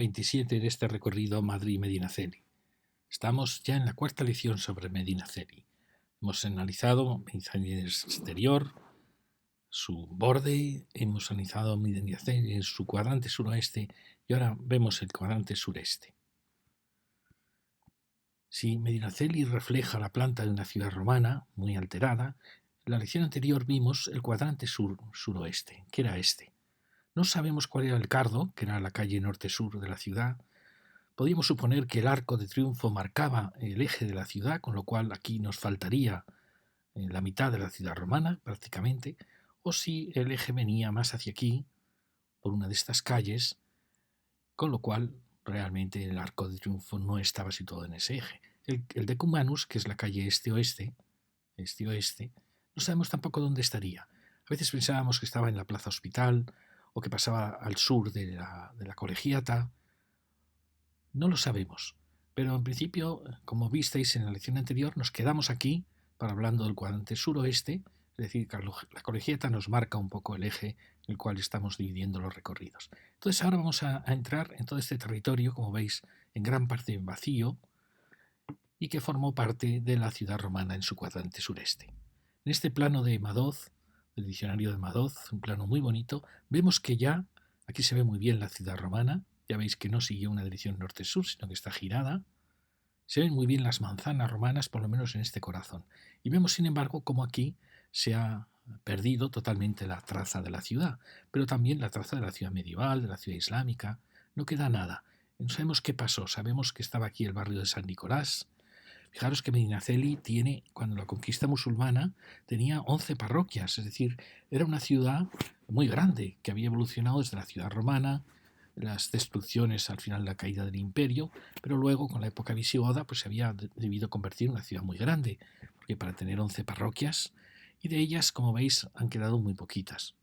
27 de este recorrido Madrid-Medinaceli. Estamos ya en la cuarta lección sobre Medinaceli. Hemos analizado Medinaceli en el exterior, su borde, hemos analizado Medinaceli en su cuadrante suroeste y ahora vemos el cuadrante sureste. Si Medinaceli refleja la planta de una ciudad romana muy alterada, en la lección anterior vimos el cuadrante suroeste, que era este. No sabemos cuál era el Cardo, que era la calle norte-sur de la ciudad. Podíamos suponer que el Arco de Triunfo marcaba el eje de la ciudad, con lo cual aquí nos faltaría la mitad de la ciudad romana, prácticamente, o si el eje venía más hacia aquí, por una de estas calles, con lo cual realmente el Arco de Triunfo no estaba situado en ese eje. El Decumanus, que es la calle este-oeste, no sabemos tampoco dónde estaría. A veces pensábamos que estaba en la Plaza Hospital, o que pasaba al sur de la Colegiata. No lo sabemos, pero en principio, como visteis en la lección anterior, nos quedamos aquí para hablando del cuadrante suroeste, es decir, que la Colegiata nos marca un poco el eje en el cual estamos dividiendo los recorridos. Entonces ahora vamos a entrar en todo este territorio, como veis, en gran parte vacío, y que formó parte de la ciudad romana en su cuadrante sureste. En este plano de Madoz, del diccionario de Madoz, un plano muy bonito, vemos que ya, aquí se ve muy bien la ciudad romana, ya veis que no sigue una dirección norte-sur, sino que está girada. Se ven muy bien las manzanas romanas, por lo menos en este corazón. Y vemos, sin embargo, cómo aquí se ha perdido totalmente la traza de la ciudad, pero también la traza de la ciudad medieval, de la ciudad islámica. No queda nada. No sabemos qué pasó. Sabemos que estaba aquí el barrio de San Nicolás. Fijaros que Medinaceli tiene, cuando la conquista musulmana, tenía 11 parroquias, es decir, era una ciudad muy grande, que había evolucionado desde la ciudad romana, las destrucciones al final de la caída del imperio, pero luego con la época visigoda pues se había debido convertir en una ciudad muy grande, porque para tener 11 parroquias, y de ellas, como veis, han quedado muy poquitas.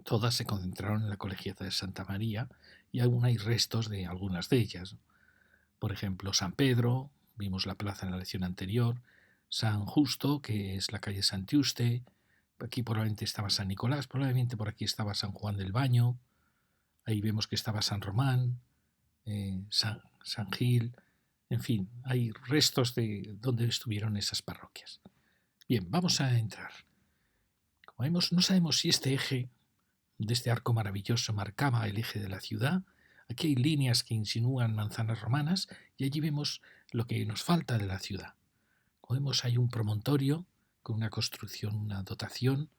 Todas se concentraron en la colegiata de Santa María y aún hay restos de algunas de ellas. Por ejemplo, San Pedro, vimos la plaza en la lección anterior, San Justo, que es la calle Santiuste, aquí probablemente estaba San Nicolás, probablemente por aquí estaba San Juan del Baño, ahí vemos que estaba San Román, San Gil, en fin, hay restos de donde estuvieron esas parroquias. Bien, vamos a entrar. Como vemos, no sabemos si este eje de este arco maravilloso marcaba el eje de la ciudad. Aquí hay líneas que insinúan manzanas romanas y allí vemos lo que nos falta de la ciudad. Como vemos, hay un promontorio con una construcción, una dotación,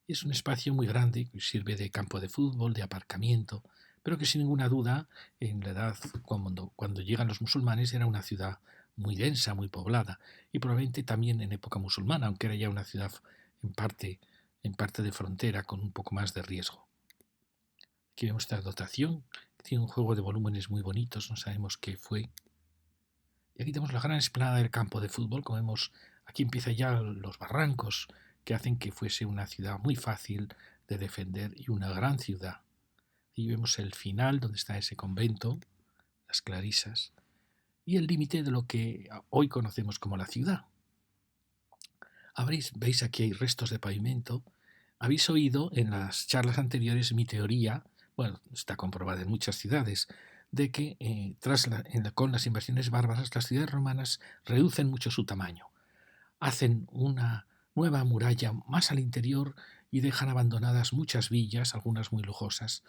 y es un espacio muy grande que sirve de campo de fútbol, de aparcamiento, pero que sin ninguna duda, en la edad cuando llegan los musulmanes, era una ciudad muy densa, muy poblada, y probablemente también en época musulmana, aunque era ya una ciudad en parte de frontera, con un poco más de riesgo. Aquí vemos esta dotación, que tiene un juego de volúmenes muy bonitos, no sabemos qué fue. Y aquí tenemos la gran explanada del campo de fútbol, como vemos, aquí empiezan ya los barrancos que hacen que fuese una ciudad muy fácil de defender y una gran ciudad. Y vemos el final, donde está ese convento, las clarisas, y el límite de lo que hoy conocemos como la ciudad. Veis aquí hay restos de pavimento. Habéis oído en las charlas anteriores mi teoría, bueno, está comprobada en muchas ciudades, de que con las invasiones bárbaras las ciudades romanas reducen mucho su tamaño. Hacen una nueva muralla más al interior y dejan abandonadas muchas villas, algunas muy lujosas,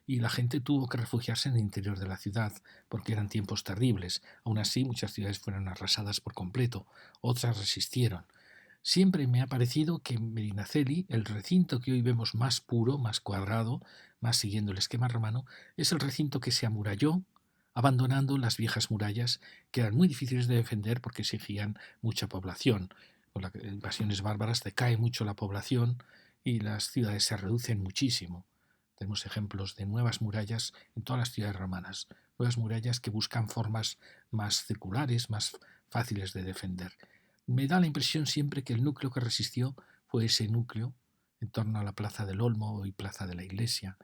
y la gente tuvo que refugiarse en el interior de la ciudad porque eran tiempos terribles. Aún así, muchas ciudades fueron arrasadas por completo, otras resistieron. Siempre me ha parecido que en Medinaceli, el recinto que hoy vemos más puro, más cuadrado, más siguiendo el esquema romano, es el recinto que se amuralló, abandonando las viejas murallas que eran muy difíciles de defender porque exigían mucha población. Con las invasiones bárbaras decae mucho la población y las ciudades se reducen muchísimo. Tenemos ejemplos de nuevas murallas en todas las ciudades romanas, nuevas murallas que buscan formas más circulares, más fáciles de defender. Me da la impresión siempre que el núcleo que resistió fue ese núcleo en torno a la Plaza del Olmo y Plaza de la Iglesia,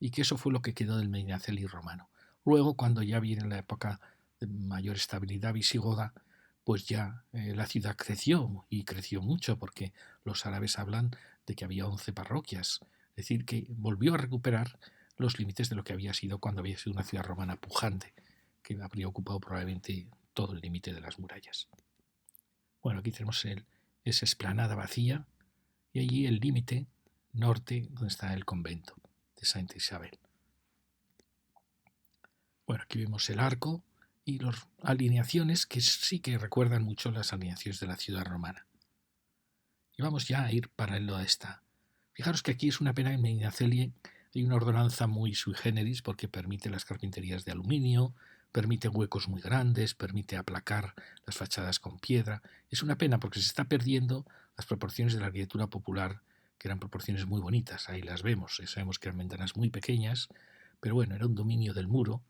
y que eso fue lo que quedó del Medinaceli romano. Luego, cuando ya viene la época de mayor estabilidad visigoda, pues ya la ciudad creció, y creció mucho, porque los árabes hablan de que había 11 parroquias, es decir, que volvió a recuperar los límites de lo que había sido cuando había sido una ciudad romana pujante, que habría ocupado probablemente todo el límite de las murallas. Bueno, aquí tenemos esa explanada vacía y allí el límite norte donde está el convento de Santa Isabel. Bueno, aquí vemos el arco y las alineaciones que sí que recuerdan mucho las alineaciones de la ciudad romana. Y vamos ya a ir paralelo a esta. Fijaros que aquí es una pena en Medinaceli hay una ordenanza muy sui generis porque permite las carpinterías de aluminio, permite huecos muy grandes, permite aplacar las fachadas con piedra. Es una pena porque se está perdiendo las proporciones de la arquitectura popular, que eran proporciones muy bonitas. Ahí las vemos, sabemos que eran ventanas muy pequeñas, pero bueno, era un dominio del muro.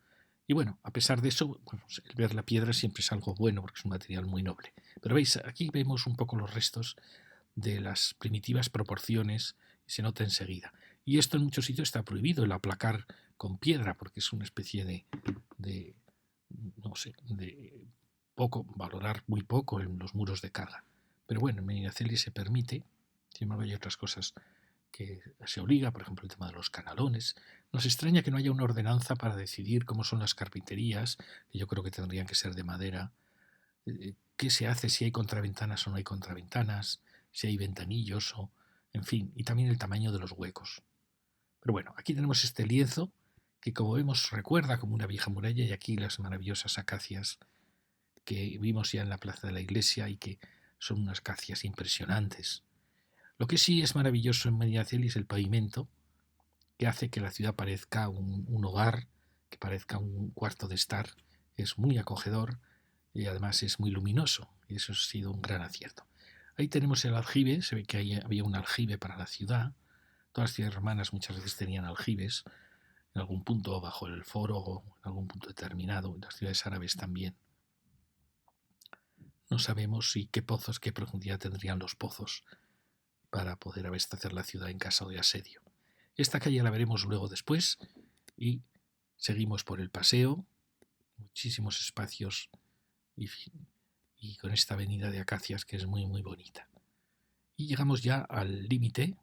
Y bueno, a pesar de eso, bueno, el ver la piedra siempre es algo bueno porque es un material muy noble. Pero veis, aquí vemos un poco los restos de las primitivas proporciones y se nota enseguida. Y esto en muchos sitios está prohibido, el aplacar con piedra, porque es una especie de no sé, de poco, valorar muy poco en los muros de carga. Pero bueno, en Medinaceli se permite, sin embargo hay otras cosas que se obliga, por ejemplo el tema de los canalones. Nos extraña que no haya una ordenanza para decidir cómo son las carpinterías, que yo creo que tendrían que ser de madera, qué se hace, si hay contraventanas o no hay contraventanas, si hay ventanillos o, en fin, y también el tamaño de los huecos. Pero bueno, aquí tenemos este lienzo que como vemos recuerda como una vieja muralla y aquí las maravillosas acacias que vimos ya en la plaza de la iglesia y que son unas acacias impresionantes. Lo que sí es maravilloso en Medinaceli es el pavimento que hace que la ciudad parezca un hogar, que parezca un cuarto de estar. Es muy acogedor y además es muy luminoso y eso ha sido un gran acierto. Ahí tenemos el aljibe, se ve que ahí había un aljibe para la ciudad. Todas las ciudades romanas muchas veces tenían aljibes, en algún punto bajo el foro o en algún punto determinado, en las ciudades árabes también. No sabemos si qué pozos, qué profundidad tendrían los pozos para poder abastecer la ciudad en caso de asedio. Esta calle la veremos luego después y seguimos por el paseo, muchísimos espacios y con esta avenida de acacias que es muy muy bonita. Y llegamos ya al límite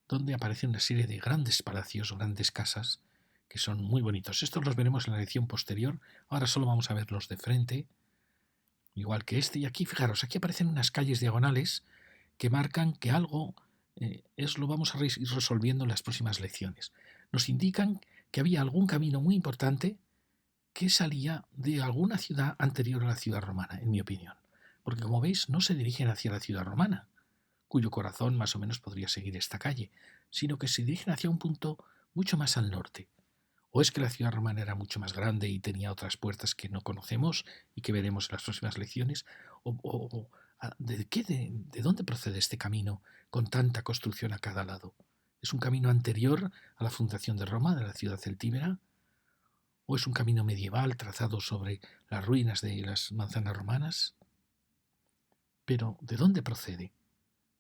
donde aparece una serie de grandes palacios, grandes casas, que son muy bonitos. Estos los veremos en la lección posterior, ahora solo vamos a verlos de frente, igual que este. Y aquí, fijaros, aquí aparecen unas calles diagonales que marcan que algo lo vamos a ir resolviendo en las próximas lecciones. Nos indican que había algún camino muy importante que salía de alguna ciudad anterior a la ciudad romana, en mi opinión. Porque como veis, no se dirigen hacia la ciudad romana, cuyo corazón más o menos podría seguir esta calle, sino que se dirigen hacia un punto mucho más al norte. ¿O es que la ciudad romana era mucho más grande y tenía otras puertas que no conocemos y que veremos en las próximas lecciones? ¿De dónde procede este camino con tanta construcción a cada lado? ¿Es un camino anterior a la fundación de Roma, de la ciudad celtíbera? ¿O es un camino medieval trazado sobre las ruinas de las manzanas romanas? Pero, ¿de dónde procede?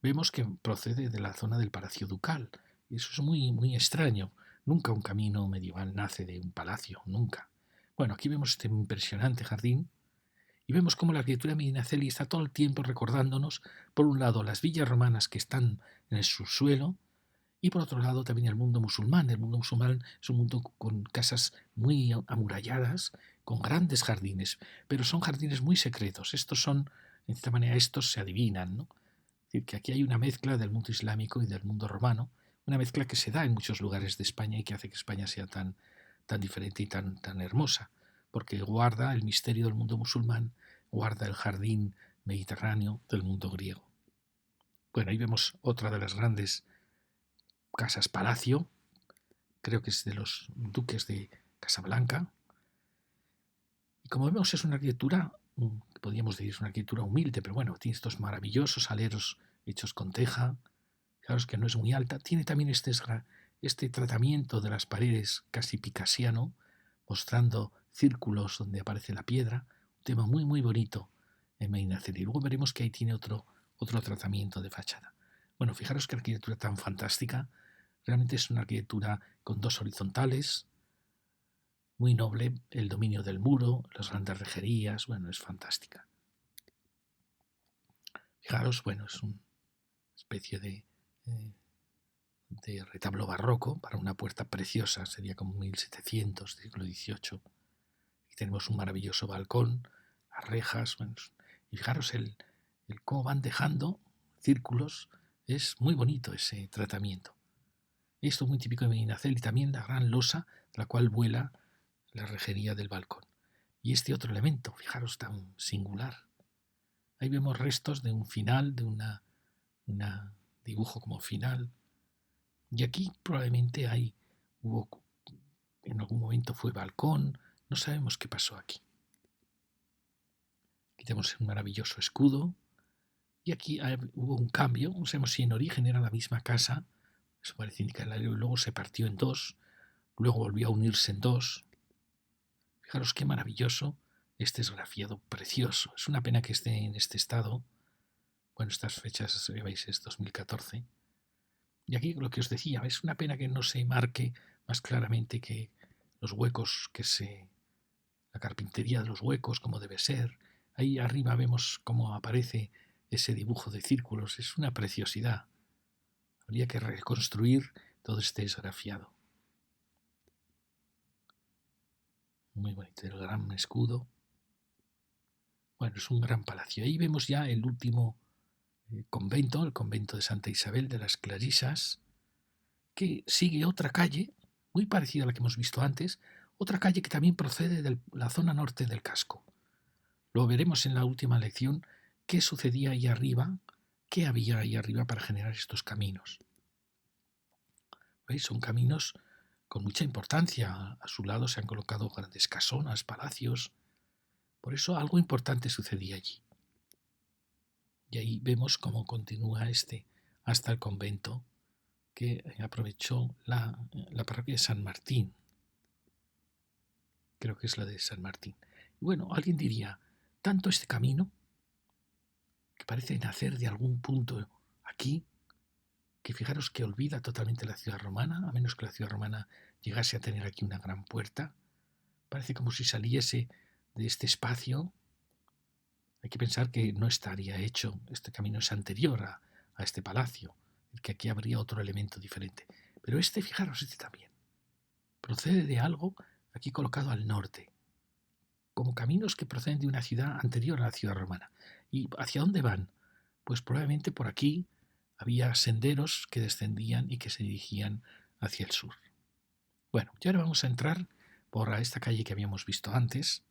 Vemos que procede de la zona del Palacio Ducal. Y eso es muy, muy extraño. Nunca un camino medieval nace de un palacio, nunca. Bueno, aquí vemos este impresionante jardín y vemos cómo la arquitectura medinaceli está todo el tiempo recordándonos, por un lado, las villas romanas que están en el subsuelo y por otro lado también el mundo musulmán. El mundo musulmán es un mundo con casas muy amuralladas, con grandes jardines, pero son jardines muy secretos. Estos son, de esta manera, estos se adivinan, ¿no? Es decir, que aquí hay una mezcla del mundo islámico y del mundo romano, una mezcla que se da en muchos lugares de España y que hace que España sea tan, tan diferente y tan hermosa, porque guarda el misterio del mundo musulmán, guarda el jardín mediterráneo del mundo griego. Bueno, ahí vemos otra de las grandes casas palacio, creo que es de los duques de Casablanca, y como vemos es una arquitectura, podríamos decir es una arquitectura humilde, pero bueno, tiene estos maravillosos aleros hechos con teja. Fijaros que no es muy alta, tiene también este tratamiento de las paredes casi picasiano, mostrando círculos donde aparece la piedra, un tema muy muy bonito en Medinaceli. Y luego veremos que ahí tiene otro tratamiento de fachada. Bueno, fijaros qué arquitectura tan fantástica, realmente es una arquitectura con dos horizontales, muy noble, el dominio del muro, las grandes rejerías, bueno, es fantástica. Fijaros, bueno, es una especie de de retablo barroco para una puerta preciosa, sería como 1700, siglo XVIII. Y tenemos un maravilloso balcón, las rejas, bueno, y fijaros el cómo van dejando círculos, es muy bonito ese tratamiento. Esto es muy típico de Medinaceli, y también la gran losa de la cual vuela la rejería del balcón. Y este otro elemento, fijaros, tan singular. Ahí vemos restos de un final, de una dibujo como final. Y aquí probablemente en algún momento fue balcón, no sabemos qué pasó aquí. Aquí tenemos un maravilloso escudo. Y aquí hubo un cambio, no sabemos si en origen era la misma casa, eso parece indicar el aéreo, y luego se partió en dos, luego volvió a unirse en dos. Fijaros qué maravilloso este esgrafiado, precioso. Es una pena que esté en este estado. Bueno, estas fechas, veis, es 2014. Y aquí lo que os decía, es una pena que no se marque más claramente que los huecos, la carpintería de los huecos, como debe ser. Ahí arriba vemos cómo aparece ese dibujo de círculos. Es una preciosidad. Habría que reconstruir todo este esgrafiado. Muy bonito, el gran escudo. Bueno, es un gran palacio. Ahí vemos ya el último convento, el convento de Santa Isabel de las Clarisas, que sigue otra calle, muy parecida a la que hemos visto antes, otra calle que también procede de la zona norte del casco. Lo veremos en la última lección, qué sucedía ahí arriba, qué había ahí arriba para generar estos caminos. ¿Veis? Son caminos con mucha importancia. A su lado se han colocado grandes casonas, palacios. Por eso algo importante sucedía allí. Y ahí vemos cómo continúa hasta el convento que aprovechó la parroquia de San Martín. Creo que es la de San Martín. Y bueno, alguien diría, tanto este camino, que parece nacer de algún punto aquí, que fijaros que olvida totalmente la ciudad romana, a menos que la ciudad romana llegase a tener aquí una gran puerta. Parece como si saliese de este espacio. Hay que pensar que no estaría hecho, este camino es anterior a este palacio, que aquí habría otro elemento diferente. Pero fijaros, este también, procede de algo aquí colocado al norte, como caminos que proceden de una ciudad anterior a la ciudad romana. ¿Y hacia dónde van? Pues probablemente por aquí había senderos que descendían y que se dirigían hacia el sur. Bueno, y ahora vamos a entrar por esta calle que habíamos visto antes,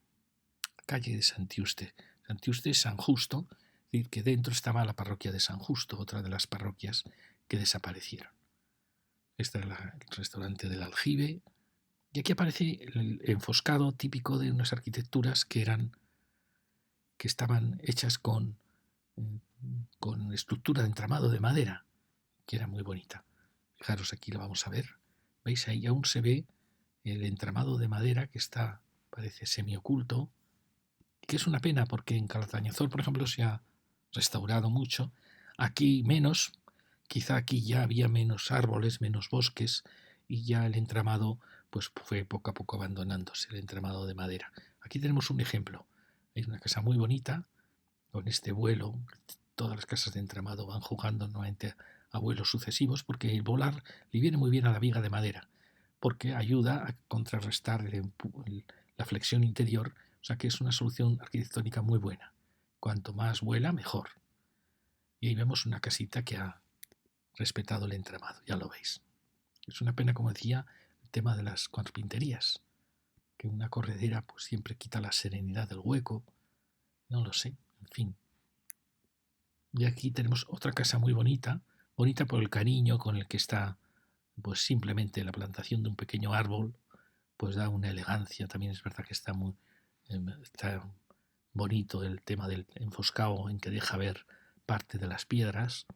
calle de Santiuste. Santiuste es San Justo, es decir, que dentro estaba la parroquia de San Justo, otra de las parroquias que desaparecieron. Este es el restaurante del Aljibe, y aquí aparece el enfoscado típico de unas arquitecturas que estaban hechas con estructura de entramado de madera, que era muy bonita. Fijaros, aquí lo vamos a ver. ¿Veis? Ahí aún se ve el entramado de madera que parece semioculto, que es una pena porque en Calatañazor, por ejemplo, se ha restaurado mucho. Aquí menos, quizá aquí ya había menos árboles, menos bosques, y ya el entramado pues fue poco a poco abandonándose, el entramado de madera. Aquí tenemos un ejemplo. Hay una casa muy bonita, con este vuelo. Todas las casas de entramado van jugando nuevamente a vuelos sucesivos porque el volar le viene muy bien a la viga de madera, porque ayuda a contrarrestar la flexión interior, o sea que es una solución arquitectónica muy buena. Cuanto más vuela, mejor. Y ahí vemos una casita que ha respetado el entramado, ya lo veis. Es una pena, como decía, el tema de las carpinterías, que una corredera pues siempre quita la serenidad del hueco, no lo sé, en fin. Y aquí tenemos otra casa muy bonita, bonita por el cariño con el que está, pues simplemente la plantación de un pequeño árbol, pues da una elegancia. También es verdad que está bonito el tema del enfoscado en que deja ver parte de las piedras.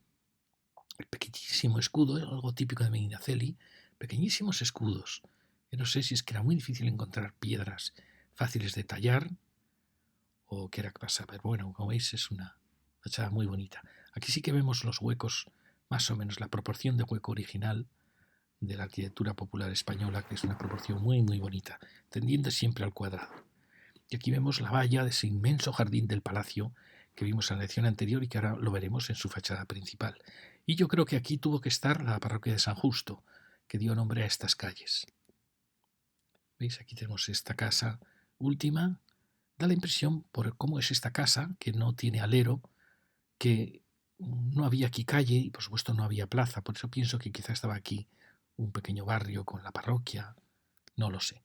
El pequeñísimo escudo, algo típico de Medinaceli, pequeñísimos escudos. Yo no sé si es que era muy difícil encontrar piedras fáciles de tallar o qué era que pasaba, pero bueno, como veis es una fachada muy bonita. Aquí sí que vemos los huecos, más o menos la proporción de hueco original de la arquitectura popular española, que es una proporción muy muy bonita, tendiente siempre al cuadrado. Y aquí vemos la valla de ese inmenso jardín del palacio, que vimos en la lección anterior y que ahora lo veremos en su fachada principal. Y yo creo que aquí tuvo que estar la parroquia de San Justo, que dio nombre a estas calles. ¿Veis? Aquí tenemos esta casa última. Da la impresión, por cómo es esta casa, que no tiene alero, que no había aquí calle y por supuesto no había plaza. Por eso pienso que quizá estaba aquí un pequeño barrio con la parroquia. No lo sé.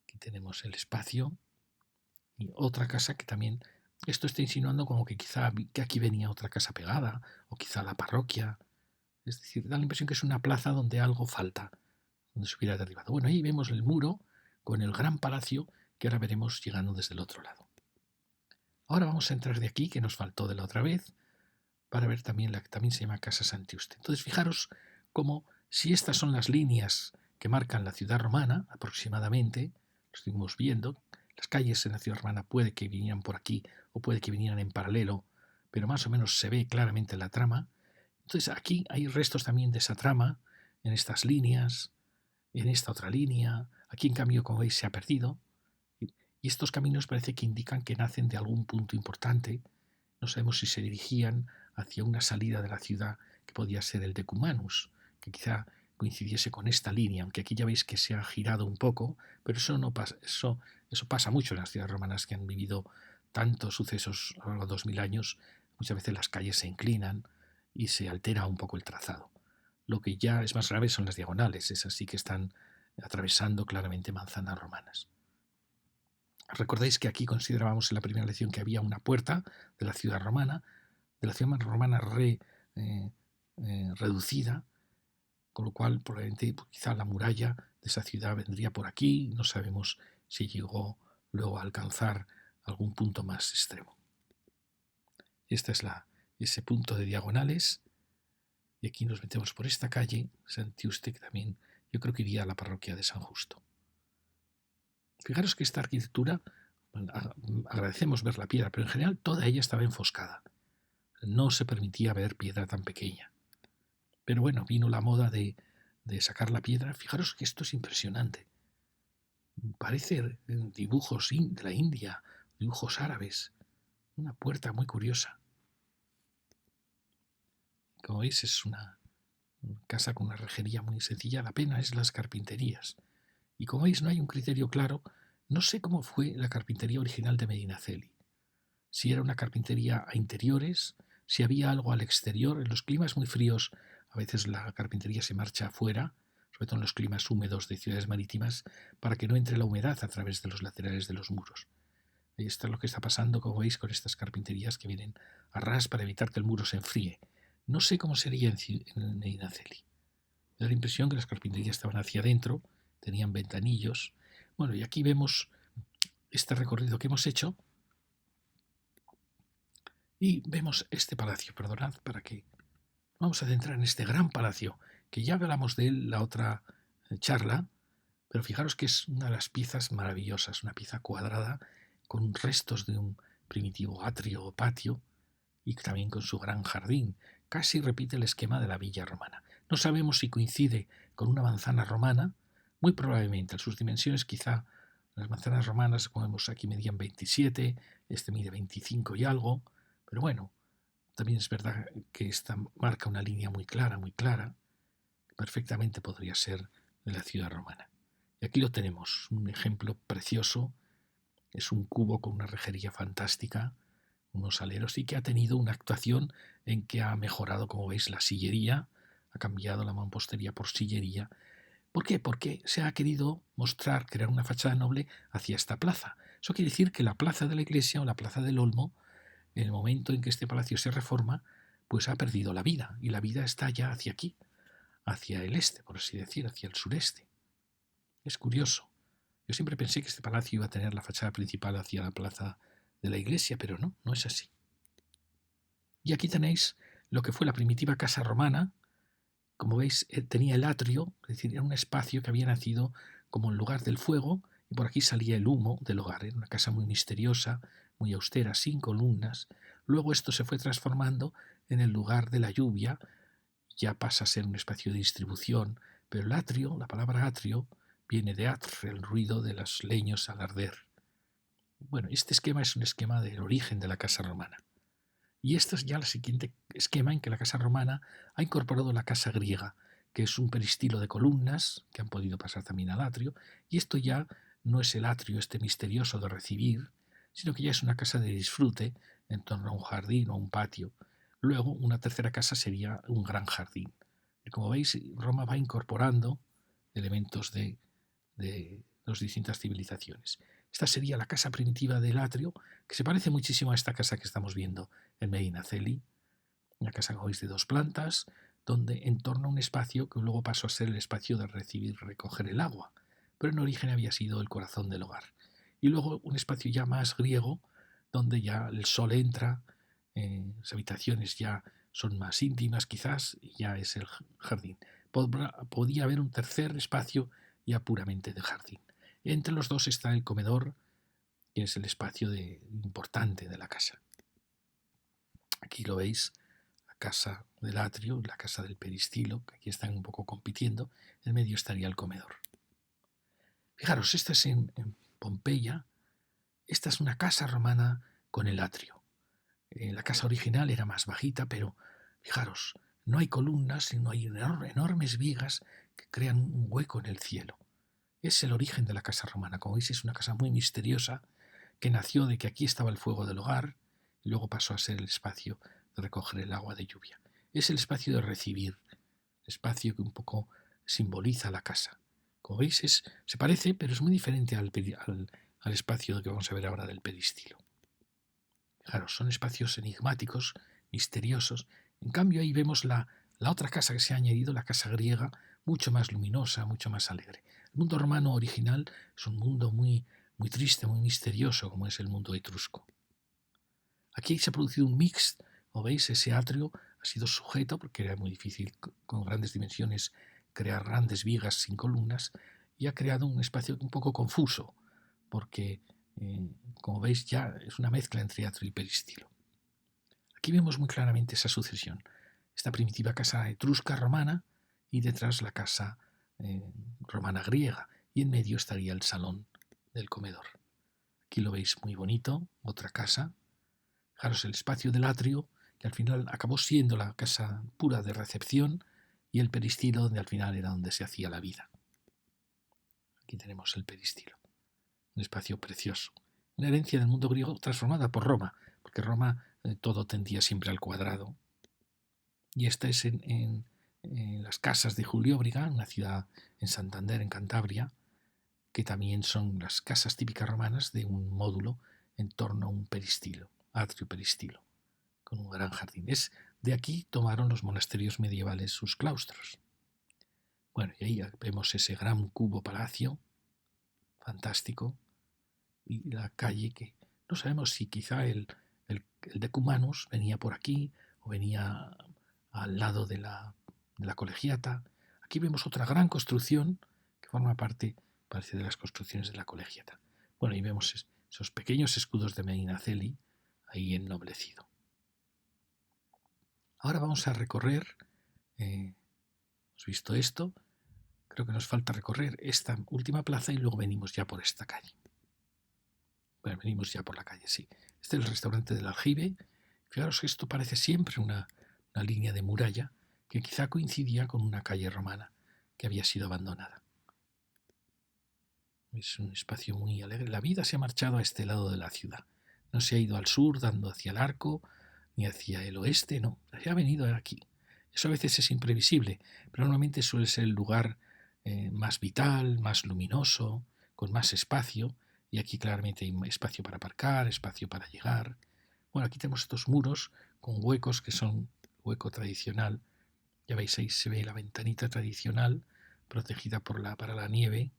Aquí tenemos el espacio y otra casa que también... Esto está insinuando como que quizá que aquí venía otra casa pegada o quizá la parroquia. Es decir, da la impresión que es una plaza donde algo falta, donde se hubiera derribado. Bueno, ahí vemos el muro con el gran palacio que ahora veremos llegando desde el otro lado. Ahora vamos a entrar de aquí, que nos faltó de la otra vez, para ver también la que también se llama Casa Santiuste. Entonces, fijaros cómo, si estas son las líneas que marcan la ciudad romana, aproximadamente, lo estuvimos viendo, las calles en la ciudad romana puede que vinieran por aquí o puede que vinieran en paralelo, pero más o menos se ve claramente la trama. Entonces, aquí hay restos también de esa trama, en estas líneas, en esta otra línea. Aquí, en cambio, como veis, se ha perdido. Y estos caminos parece que indican que nacen de algún punto importante. No sabemos si se dirigían hacia una salida de la ciudad que podía ser el Decumanus, que quizá coincidiese con esta línea, aunque aquí ya veis que se ha girado un poco, pero eso no pasa, eso pasa mucho en las ciudades romanas que han vivido tantos sucesos a lo largo de 2000 años. Muchas veces las calles se inclinan y se altera un poco el trazado. Lo que ya es más grave son las diagonales, esas sí que están atravesando claramente manzanas romanas. Recordáis que aquí considerábamos en la primera lección que había una puerta de la ciudad romana reducida, con lo cual probablemente quizá la muralla de esa ciudad vendría por aquí. No sabemos si llegó luego a alcanzar algún punto más extremo. Este es ese punto de diagonales. Y aquí nos metemos por esta calle, Santiuste, que también yo creo que iría a la parroquia de San Justo. Fijaros que esta arquitectura, agradecemos ver la piedra, pero en general toda ella estaba enfoscada. No se permitía ver piedra tan pequeña. Pero bueno, vino la moda de sacar la piedra. Fijaros que esto es impresionante. Parece dibujos de la India, dibujos árabes. Una puerta muy curiosa. Como veis, es una casa con una rejería muy sencilla. La pena es las carpinterías. Y como veis, no hay un criterio claro. No sé cómo fue la carpintería original de Medinaceli. Si era una carpintería a interiores, si había algo al exterior. En los climas muy fríos, a veces la carpintería se marcha afuera, sobre todo en los climas húmedos de ciudades marítimas, para que no entre la humedad a través de los laterales de los muros. Ahí está lo que está pasando, como veis, con estas carpinterías que vienen a ras para evitar que el muro se enfríe. No sé cómo sería en Medinaceli. Me da la impresión que las carpinterías estaban hacia adentro, tenían ventanillos. Bueno, y aquí vemos este recorrido que hemos hecho y vemos este palacio. Perdonad para que vamos a centrar en este gran palacio, que ya hablamos de él la otra charla, pero fijaros que es una de las piezas maravillosas, una pieza cuadrada con restos de un primitivo atrio o patio y también con su gran jardín. Casi repite el esquema de la villa romana. No sabemos si coincide con una manzana romana, muy probablemente. En sus dimensiones quizá las manzanas romanas, como vemos aquí, medían 27, este mide 25 y algo, pero bueno, también es verdad que esta marca una línea muy clara, que perfectamente podría ser de la ciudad romana. Y aquí lo tenemos, un ejemplo precioso. Es un cubo con una rejería fantástica, unos aleros, y que ha tenido una actuación en que ha mejorado, como veis, la sillería, ha cambiado la mampostería por sillería. ¿Por qué? Porque se ha querido mostrar, crear una fachada noble hacia esta plaza. Eso quiere decir que la plaza de la iglesia o la plaza del Olmo, en el momento en que este palacio se reforma, pues ha perdido la vida, y la vida está ya hacia aquí, hacia el este, por así decir, hacia el sureste. Es curioso. Yo siempre pensé que este palacio iba a tener la fachada principal hacia la plaza de la iglesia, pero no, no es así. Y aquí tenéis lo que fue la primitiva casa romana. Como veis, tenía el atrio, es decir, era un espacio que había nacido como el lugar del fuego, y por aquí salía el humo del hogar. Era una casa muy misteriosa, muy austera, sin columnas. Luego esto se fue transformando en el lugar de la lluvia, ya pasa a ser un espacio de distribución, pero el atrio, la palabra atrio, viene de atr, el ruido de los leños al arder. Bueno, este esquema es un esquema del origen de la casa romana. Y este es ya el siguiente esquema en que la casa romana ha incorporado la casa griega, que es un peristilo de columnas que han podido pasar también al atrio, y esto ya no es el atrio este misterioso de recibir, sino que ya es una casa de disfrute en torno a un jardín o un patio. Luego, una tercera casa sería un gran jardín. Y como veis, Roma va incorporando elementos de las distintas civilizaciones. Esta sería la casa primitiva del atrio, que se parece muchísimo a esta casa que estamos viendo en Medinaceli, una casa como veis de 2 plantas, donde en torno a un espacio que luego pasó a ser el espacio de recibir y recoger el agua, pero en origen había sido el corazón del hogar. Y luego un espacio ya más griego, donde ya el sol entra, las habitaciones ya son más íntimas quizás, y ya es el jardín. Podía haber un tercer espacio ya puramente de jardín. Entre los dos está el comedor, que es el espacio importante de la casa. Aquí lo veis, la casa del atrio, la casa del peristilo, que aquí están un poco compitiendo. En medio estaría el comedor. Fijaros, esta es en Pompeya. Esta es una casa romana con el atrio. La casa original era más bajita, pero fijaros, no hay columnas, sino hay enormes vigas que crean un hueco en el cielo. Es el origen de la casa romana. Como veis, es una casa muy misteriosa que nació de que aquí estaba el fuego del hogar y luego pasó a ser el espacio de recoger el agua de lluvia. Es el espacio de recibir, el espacio que un poco simboliza la casa. Como veis, se parece, pero es muy diferente al espacio que vamos a ver ahora del peristilo. Claro, son espacios enigmáticos, misteriosos. En cambio, ahí vemos la otra casa que se ha añadido, la casa griega, mucho más luminosa, mucho más alegre. El mundo romano original es un mundo muy, muy triste, muy misterioso, como es el mundo etrusco. Aquí se ha producido un mix, como veis, ese atrio ha sido sujeto, porque era muy difícil con grandes dimensiones crear grandes vigas sin columnas, y ha creado un espacio un poco confuso, porque, como veis, ya es una mezcla entre atrio y peristilo. Aquí vemos muy claramente esa sucesión. Esta primitiva casa etrusca romana y detrás la casa romana griega, y en medio estaría el salón del comedor. Aquí lo veis muy bonito, otra casa. Fijaros el espacio del atrio, que al final acabó siendo la casa pura de recepción, y el peristilo, donde al final era donde se hacía la vida. Aquí tenemos el peristilo, un espacio precioso. Una herencia del mundo griego transformada por Roma, porque Roma todo tendía siempre al cuadrado. Y esta es en las casas de Julio Briga, una ciudad en Santander, en Cantabria, que también son las casas típicas romanas de un módulo en torno a un peristilo, atrio peristilo, con un gran jardín. De aquí tomaron los monasterios medievales sus claustros. Bueno, y ahí vemos ese gran cubo palacio, fantástico, y la calle que no sabemos si quizá el Decumanus venía por aquí o venía al lado de la colegiata. Aquí vemos otra gran construcción que forma parte, parece, de las construcciones de la colegiata. Bueno, y vemos esos pequeños escudos de Medinaceli ahí ennoblecido. Ahora vamos a recorrer, hemos visto esto, creo que nos falta recorrer esta última plaza y luego venimos ya por esta calle. Bueno, venimos ya por la calle, sí. Este es el restaurante del Aljibe. Fijaros que esto parece siempre una línea de muralla que quizá coincidía con una calle romana que había sido abandonada. Es un espacio muy alegre. La vida se ha marchado a este lado de la ciudad. No se ha ido al sur dando hacia el arco ni hacia el oeste, no. Se ha venido aquí. Eso a veces es imprevisible, pero normalmente suele ser el lugar más vital, más luminoso, con más espacio. Y aquí claramente hay espacio para aparcar, espacio para llegar. Bueno, aquí tenemos estos muros con huecos que son hueco tradicional. Ya veis, ahí se ve la ventanita tradicional protegida para la nieve.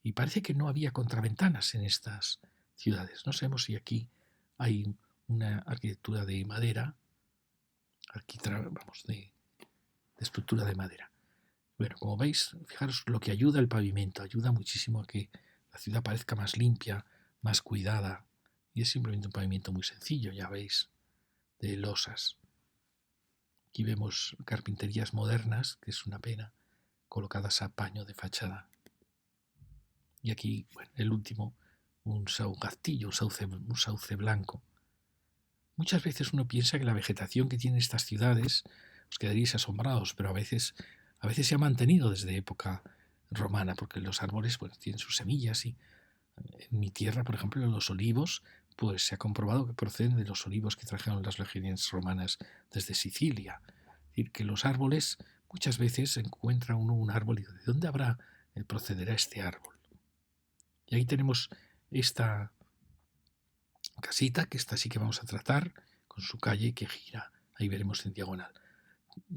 Y parece que no había contraventanas en estas ciudades. No sabemos si aquí hay una arquitectura de madera, de estructura de madera. Bueno, como veis, fijaros lo que ayuda el pavimento, ayuda muchísimo a que la ciudad parezca más limpia, más cuidada. Y es simplemente un pavimento muy sencillo, ya veis, de losas. Aquí vemos carpinterías modernas, que es una pena, colocadas a paño de fachada. Y aquí, bueno, el último, un saugastillo, un sauce blanco. Muchas veces uno piensa que la vegetación que tienen estas ciudades, os quedaríais asombrados, pero a veces se ha mantenido desde época romana, porque los árboles pues, tienen sus semillas y en mi tierra, por ejemplo, los olivos, pues se ha comprobado que proceden de los olivos que trajeron las legiones romanas desde Sicilia. Es decir, que los árboles, muchas veces encuentra uno un árbol y ¿de dónde procederá este árbol? Y ahí tenemos esta casita, que esta sí que vamos a tratar, con su calle que gira, ahí veremos en diagonal.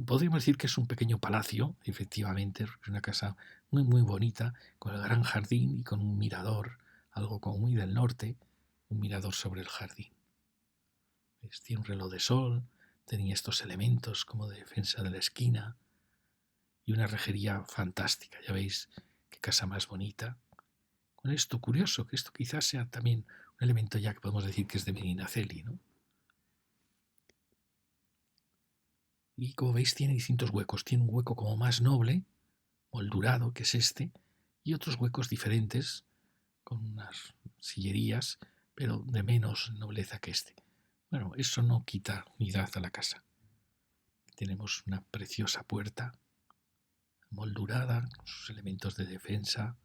Podríamos decir que es un pequeño palacio, efectivamente, es una casa muy muy bonita, con el gran jardín y con un mirador, algo como muy del norte, un mirador sobre el jardín. Tiene un reloj de sol, tenía estos elementos como de defensa de la esquina y una rejería fantástica, ya veis qué casa más bonita. Con esto curioso, que esto quizás sea también un elemento ya que podemos decir que es de Medinaceli, ¿no? Y como veis tiene distintos huecos. Tiene un hueco como más noble, moldurado, que es este, y otros huecos diferentes, con unas sillerías, pero de menos nobleza que este. Bueno, eso no quita unidad a la casa. Tenemos una preciosa puerta, moldurada, con sus elementos de defensa,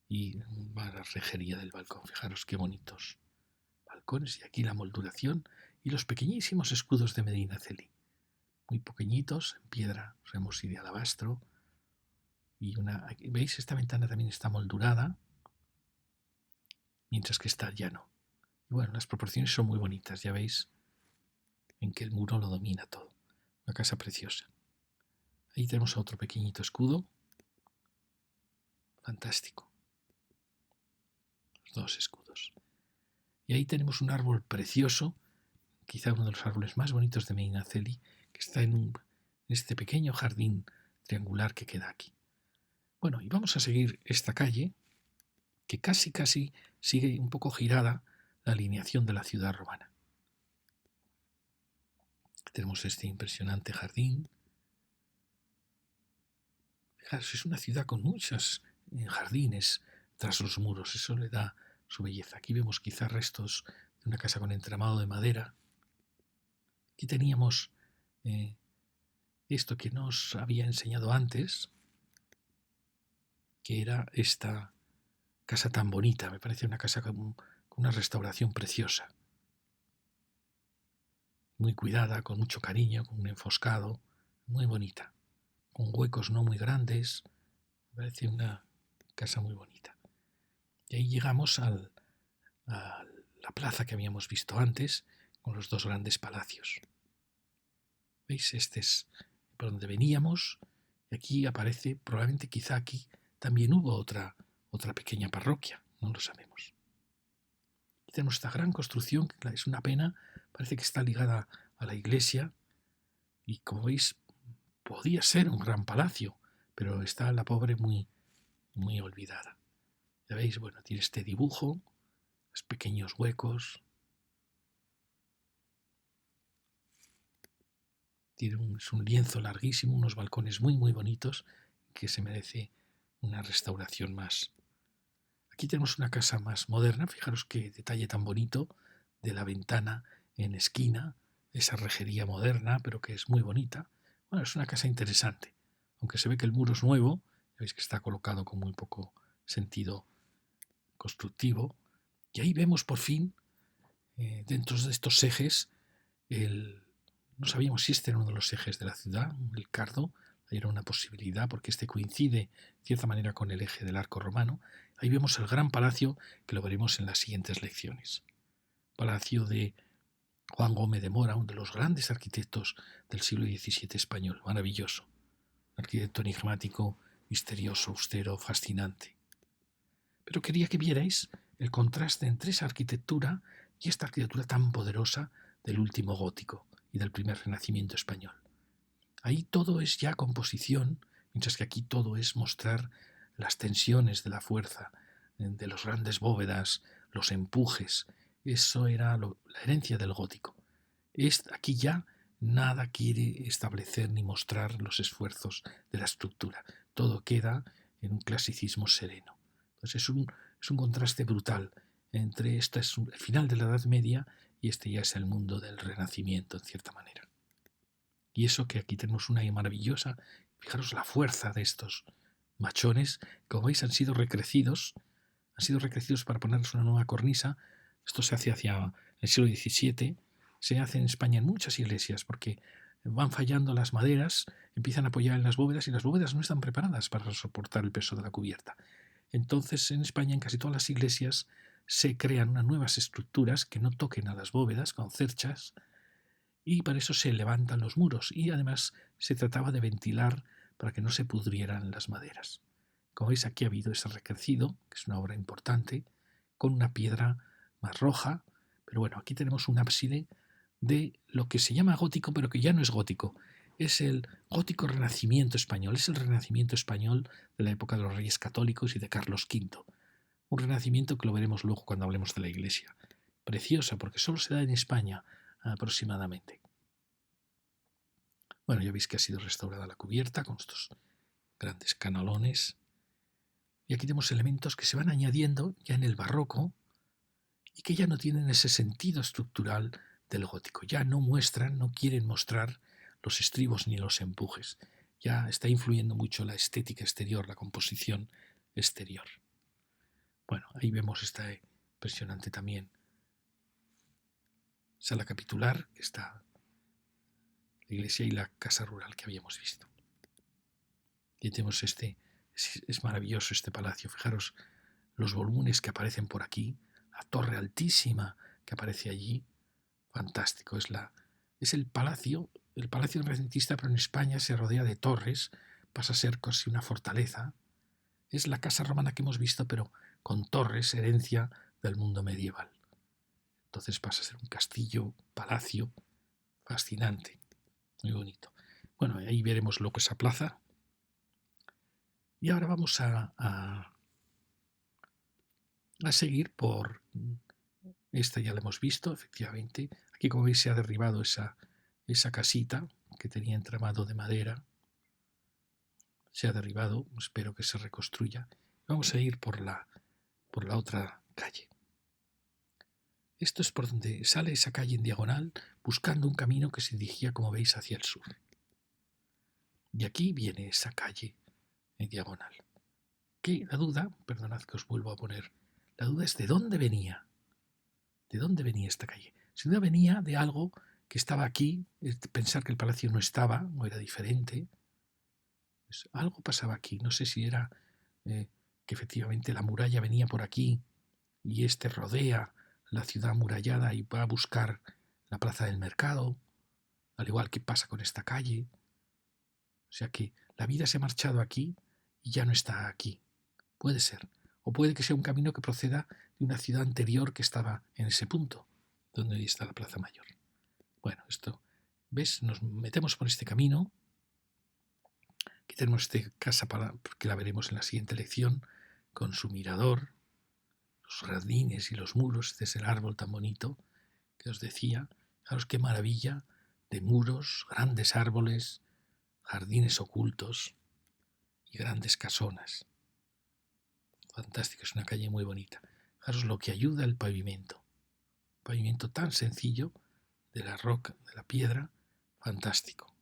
y la rejería del balcón. Fijaros qué bonitos balcones, y aquí la molduración y los pequeñísimos escudos de Medinaceli. Muy pequeñitos, en piedra, y de alabastro. Y ¿veis? Esta ventana también está moldurada, mientras que está llano. Y bueno, las proporciones son muy bonitas, ya veis en que el muro lo domina todo. Una casa preciosa. Ahí tenemos otro pequeñito escudo. Fantástico. Los dos escudos. Y ahí tenemos un árbol precioso, quizá uno de los árboles más bonitos de Medinaceli, que está en este pequeño jardín triangular que queda aquí. Bueno, y vamos a seguir esta calle, que casi sigue un poco girada la alineación de la ciudad romana. Tenemos este impresionante jardín. Fijaros, es una ciudad con muchos jardines tras los muros, eso le da su belleza. Aquí vemos quizás restos de una casa con entramado de madera. Aquí teníamos esto que nos había enseñado antes, que era esta casa tan bonita. Me parece una casa con una restauración preciosa, muy cuidada, con mucho cariño, con un enfoscado, muy bonita, con huecos no muy grandes. Me parece una casa muy bonita. Y ahí llegamos a la plaza que habíamos visto antes, con los dos grandes palacios. ¿Veis? Este es por donde veníamos, y aquí aparece, probablemente quizá aquí también hubo otra pequeña parroquia, no lo sabemos. Y tenemos esta gran construcción, que es una pena, parece que está ligada a la iglesia, y como veis, podía ser un gran palacio, pero está la pobre muy, muy olvidada. Ya veis, bueno, tiene este dibujo, los pequeños huecos. Es un lienzo larguísimo, unos balcones muy muy bonitos que se merece una restauración más. Aquí tenemos una casa más moderna, fijaros qué detalle tan bonito de la ventana en esquina, esa rejería moderna, pero que es muy bonita. Bueno, es una casa interesante, aunque se ve que el muro es nuevo, veis que está colocado con muy poco sentido constructivo, y ahí vemos por fin, dentro de estos ejes, no sabíamos si este era uno de los ejes de la ciudad, el Cardo, era una posibilidad porque este coincide de cierta manera con el eje del arco romano. Ahí vemos el gran palacio que lo veremos en las siguientes lecciones. Palacio de Juan Gómez de Mora, uno de los grandes arquitectos del siglo XVII español, maravilloso. Arquitecto enigmático, misterioso, austero, fascinante. Pero quería que vierais el contraste entre esa arquitectura y esta arquitectura tan poderosa del último gótico y del primer renacimiento español. Ahí todo es ya composición, mientras que aquí todo es mostrar las tensiones de la fuerza, de los grandes bóvedas, los empujes. Eso era la herencia del gótico. Aquí ya nada quiere establecer ni mostrar los esfuerzos de la estructura. Todo queda en un clasicismo sereno. Entonces Es un contraste brutal entre este es el final de la Edad Media y este ya es el mundo del Renacimiento, en cierta manera. Y eso que aquí tenemos una maravillosa, fijaros la fuerza de estos machones, como veis han sido recrecidos para ponerles una nueva cornisa. Esto se hace hacia el siglo XVII, se hace en España en muchas iglesias, porque van fallando las maderas, empiezan a apoyar en las bóvedas y las bóvedas no están preparadas para soportar el peso de la cubierta. Entonces en España, en casi todas las iglesias, se crean unas nuevas estructuras que no toquen a las bóvedas con cerchas, y para eso se levantan los muros y además se trataba de ventilar para que no se pudrieran las maderas. Como veis, aquí ha habido ese recrecido, que es una obra importante, con una piedra más roja, pero bueno, aquí tenemos un ábside de lo que se llama gótico, pero que ya no es gótico. Es el gótico renacimiento español, es el renacimiento español de la época de los Reyes Católicos y de Carlos V. Un renacimiento que lo veremos luego cuando hablemos de la Iglesia. Preciosa, porque solo se da en España aproximadamente. Bueno, ya veis que ha sido restaurada la cubierta con estos grandes canalones. Y aquí tenemos elementos que se van añadiendo ya en el barroco y que ya no tienen ese sentido estructural del gótico. Ya no muestran, no quieren mostrar los estribos ni los empujes. Ya está influyendo mucho la estética exterior, la composición exterior. Bueno, ahí vemos esta impresionante también sala capitular, que está la iglesia y la casa rural que habíamos visto. Y tenemos es maravilloso este palacio. Fijaros los volúmenes que aparecen por aquí, la torre altísima que aparece allí, fantástico. Es el palacio renacentista, pero en España se rodea de torres, pasa a ser casi una fortaleza. Es la casa romana que hemos visto, pero con torres, herencia del mundo medieval. Entonces pasa a ser un castillo, palacio, fascinante, muy bonito. Bueno, ahí veremos luego esa plaza. Y ahora vamos a seguir por esta, ya la hemos visto, efectivamente. Aquí, como veis, se ha derribado esa casita que tenía entramado de madera. Se ha derribado, espero que se reconstruya. Vamos a ir por la otra calle. Esto es por donde sale esa calle en diagonal, buscando un camino que se dirigía, como veis, hacia el sur. Y aquí viene esa calle en diagonal. Que la duda, perdonad que os vuelvo a poner, la duda es de dónde venía. ¿De dónde venía esta calle? Sin duda venía de algo que estaba aquí, pensar que el palacio no estaba, o era diferente. Pues algo pasaba aquí, no sé si era que efectivamente la muralla venía por aquí y este rodea la ciudad amurallada y va a buscar la plaza del mercado, al igual que pasa con esta calle. O sea que la vida se ha marchado aquí y ya no está aquí. Puede ser. O puede que sea un camino que proceda de una ciudad anterior que estaba en ese punto, donde hoy está la Plaza Mayor. Bueno, esto, ¿ves? Nos metemos por este camino. Aquí tenemos esta casa que la veremos en la siguiente lección, con su mirador, los jardines y los muros. Este es el árbol tan bonito que os decía. Fijaros qué maravilla de muros, grandes árboles, jardines ocultos y grandes casonas. Fantástico, es una calle muy bonita. Fijaros lo que ayuda el pavimento. Un pavimento tan sencillo, de la roca, de la piedra, fantástico.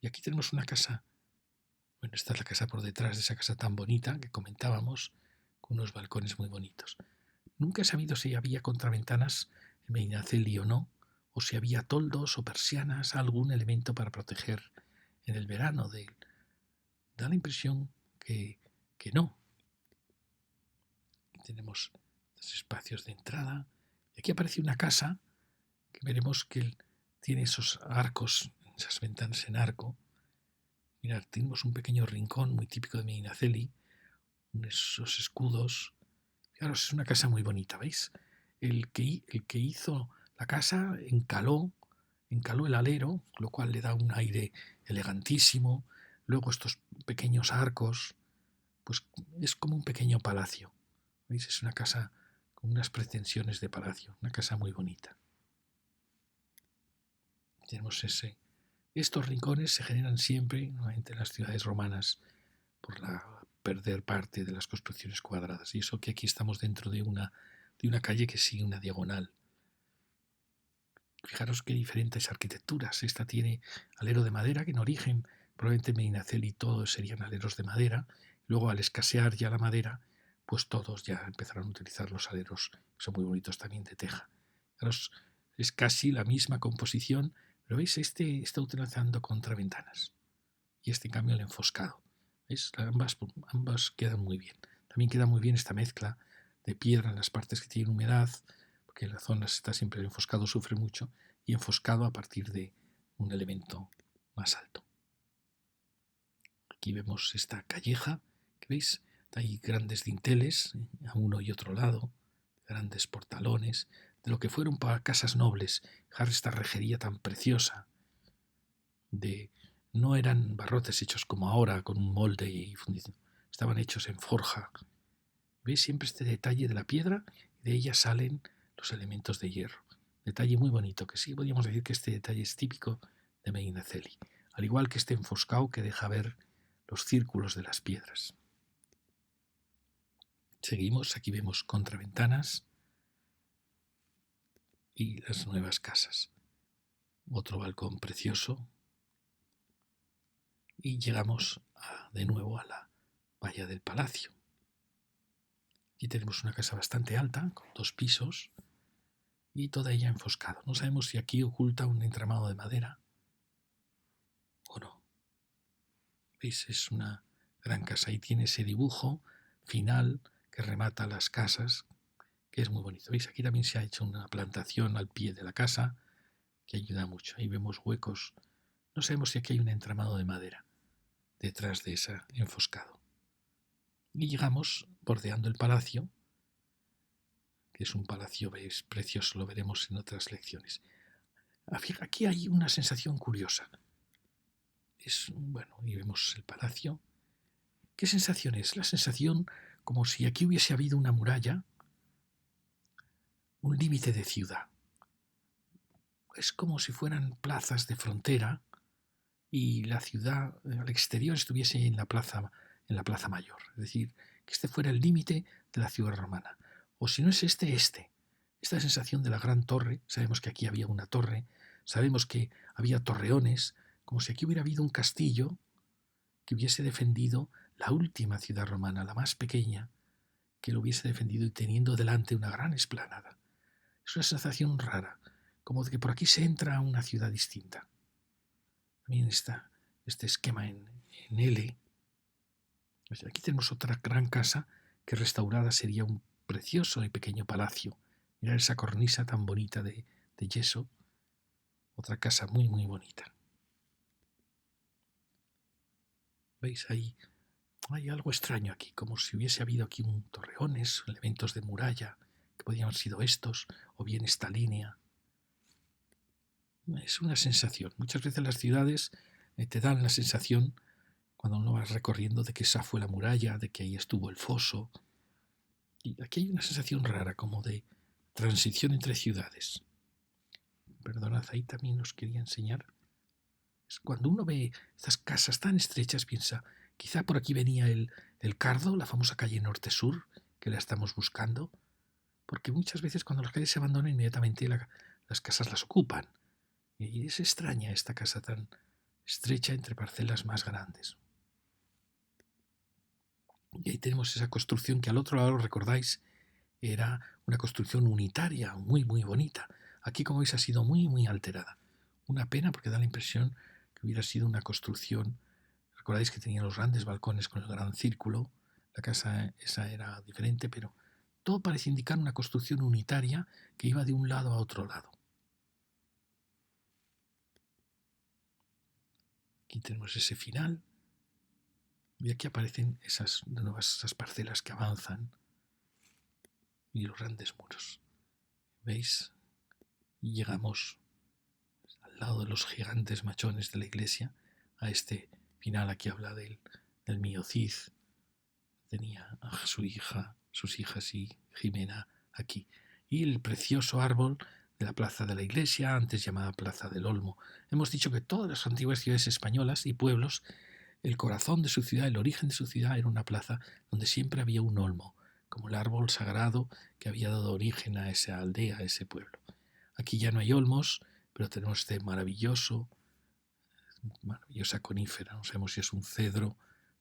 Y aquí tenemos una casa. Bueno, esta es la casa por detrás de esa casa tan bonita que comentábamos, con unos balcones muy bonitos. Nunca he sabido si había contraventanas en Medinaceli o no, o si había toldos o persianas, algún elemento para proteger en el verano. Da la impresión que no. Aquí tenemos los espacios de entrada. Y aquí aparece una casa que veremos que tiene esos arcos, esas ventanas en arco. Mirad, tenemos un pequeño rincón muy típico de Medinaceli, esos escudos. Fijaros, es una casa muy bonita, ¿veis? El que hizo la casa encaló el alero, lo cual le da un aire elegantísimo. Luego estos pequeños arcos, pues es como un pequeño palacio. ¿Veis? Es una casa con unas pretensiones de palacio, una casa muy bonita. Tenemos estos rincones se generan siempre, nuevamente en las ciudades romanas, por la perder parte de las construcciones cuadradas. Y eso que aquí estamos dentro de una calle que sigue una diagonal. Fijaros qué diferentes arquitecturas. Esta tiene alero de madera, que en origen probablemente Medinaceli todos serían aleros de madera. Luego, al escasear ya la madera, pues todos ya empezaron a utilizar los aleros, que son muy bonitos también, de teja. Fijaros, es casi la misma composición, pero veis, este está utilizando contraventanas y este en cambio el enfoscado. ¿Veis? Ambas quedan muy bien. También queda muy bien esta mezcla de piedra en las partes que tienen humedad, porque en las zonas está siempre el enfoscado, sufre mucho, y enfoscado a partir de un elemento más alto. Aquí vemos esta calleja, que veis, hay grandes dinteles a uno y otro lado, grandes portalones, de lo que fueron para casas nobles. Fijaros esta rejería tan preciosa, no eran barrotes hechos como ahora, con un molde y fundición, estaban hechos en forja. ¿Veis siempre este detalle de la piedra? Y de ella salen los elementos de hierro. Detalle muy bonito, que sí podríamos decir que este detalle es típico de Medinaceli, al igual que este enfoscado que deja ver los círculos de las piedras. Seguimos, aquí vemos contraventanas y las nuevas casas. Otro balcón precioso. Y llegamos de nuevo a la valla del palacio. Aquí tenemos una casa bastante alta, con 2 pisos, y toda ella enfoscada. No sabemos si aquí oculta un entramado de madera o no. ¿Veis? Es una gran casa. Ahí tiene ese dibujo final que remata las casas, que es muy bonito. ¿Veis? Aquí también se ha hecho una plantación al pie de la casa, que ayuda mucho. Ahí vemos huecos. No sabemos si aquí hay un entramado de madera detrás de ese enfoscado. Y llegamos bordeando el palacio, que es un palacio, veis, precioso, lo veremos en otras lecciones. Aquí hay una sensación curiosa. Bueno, y vemos el palacio. ¿Qué sensación es? La sensación como si aquí hubiese habido una muralla, un límite de ciudad. Es como si fueran plazas de frontera y la ciudad al exterior estuviese en la plaza mayor. Es decir, que este fuera el límite de la ciudad romana. O si no es este. Esta sensación de la gran torre, sabemos que aquí había una torre, sabemos que había torreones, como si aquí hubiera habido un castillo que hubiese defendido la última ciudad romana, la más pequeña, que lo hubiese defendido y teniendo delante una gran explanada. Es una sensación rara, como de que por aquí se entra a una ciudad distinta. También está este esquema en L. Aquí tenemos otra gran casa que restaurada sería un precioso y pequeño palacio. Mirad esa cornisa tan bonita de yeso. Otra casa muy, muy bonita. ¿Veis ahí? Hay algo extraño aquí, como si hubiese habido aquí un torreones, elementos de muralla, que podrían haber sido estos, o bien esta línea. Es una sensación. Muchas veces las ciudades te dan la sensación, cuando uno va recorriendo, de que esa fue la muralla, de que ahí estuvo el foso. Y aquí hay una sensación rara, como de transición entre ciudades. Perdonad, ahí también os quería enseñar. Cuando uno ve estas casas tan estrechas, piensa, quizá por aquí venía el Cardo, la famosa calle norte-sur, que la estamos buscando, porque muchas veces cuando las calles se abandonan, inmediatamente las casas las ocupan. Y es extraña esta casa tan estrecha entre parcelas más grandes. Y ahí tenemos esa construcción que al otro lado, recordáis, era una construcción unitaria, muy, muy bonita. Aquí, como veis, ha sido muy, muy alterada. Una pena porque da la impresión que hubiera sido una construcción. Recordáis que tenía los grandes balcones con el gran círculo. La casa esa era diferente, pero todo parece indicar una construcción unitaria que iba de un lado a otro lado. Aquí tenemos ese final. Y aquí aparecen esas parcelas que avanzan y los grandes muros. ¿Veis? Y llegamos al lado de los gigantes machones de la iglesia, a este final. Aquí habla del mío Cid. Tenía a sus hijas y Jimena aquí. Y el precioso árbol de la plaza de la iglesia, antes llamada Plaza del Olmo. Hemos dicho que todas las antiguas ciudades españolas y pueblos El corazón de su ciudad, el origen de su ciudad era una plaza donde siempre había un olmo, como el árbol sagrado que había dado origen a esa aldea, a ese pueblo. Aquí ya no hay olmos, pero tenemos este maravillosa conífera. No sabemos si es un cedro